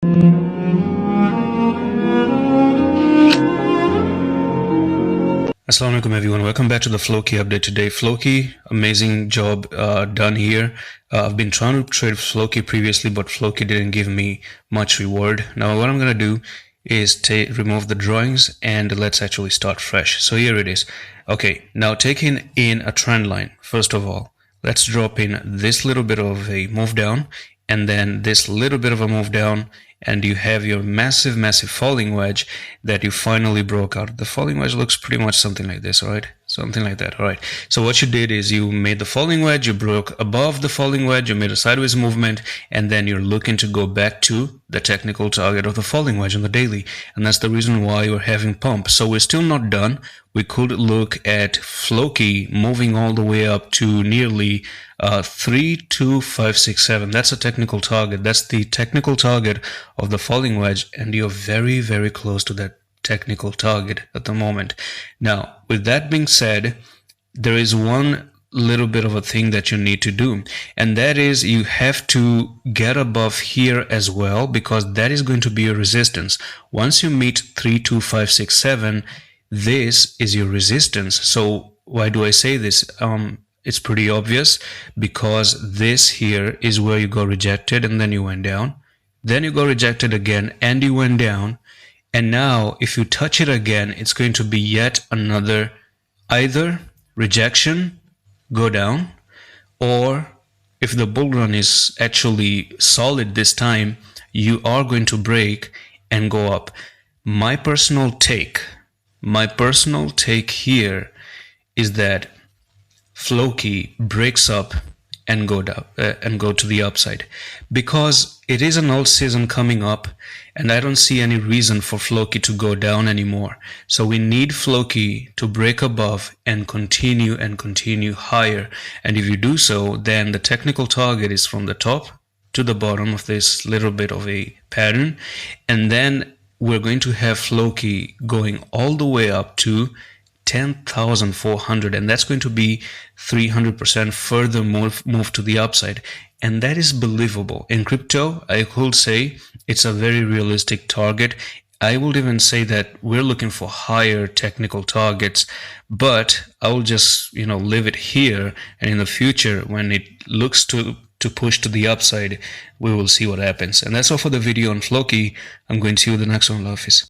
Assalamu alaikum everyone, welcome back to the FLOKI update today. FLOKI, amazing job done here. I've been trying to trade FLOKI previously, but FLOKI didn't give me much reward. Now what I'm going to do is remove the drawings and let's actually start fresh. So here it is. Okay, now taking in a trend line, first of all, let's drop in this little bit of a move down and then this little bit of a move down, and you have your massive falling wedge that you finally broke out. The falling wedge looks pretty much something like this, all right? Something like that, all right? So what you did is you made the falling wedge, you broke above the falling wedge, you made a sideways movement, and then you're looking to go back to the technical target of the falling wedge on the daily. And that's the reason why you're having pump. So we're still not done. We could look at FLOKI moving all the way up to nearly 32567. That's a technical target. That's the technical target of the falling wedge, and you're very close to that technical target at the moment. Now, with that being said, there is one little bit of a thing that you need to do, and that is you have to get above here as well, because that is going to be your resistance. Once you meet 32567, this is your resistance. So why do I say this? It's pretty obvious, because this here is where you got rejected and then you went down, then you got rejected again and you went down, and now if you touch it again, it's going to be yet another either rejection, go down, or if the bull run is actually solid this time, you are going to break and go up. My personal take here is that FLOKI breaks up and go down and go to the upside, because it is an alt season coming up and I don't see any reason for FLOKI to go down anymore. So we need FLOKI to break above and continue higher, and if you do so, then the technical target is from the top to the bottom of this little bit of a pattern, and then we're going to have FLOKI going all the way up to 10,400, and that's going to be 300% further move to the upside, and that is believable. In crypto, I could say it's a very realistic target. I would even say that we're looking for higher technical targets, but I will just leave it here, and in the future when it looks to push to the upside, we will see what happens. And that's all for the video on FLOKI. I'm going to see you in the next one. Love, peace.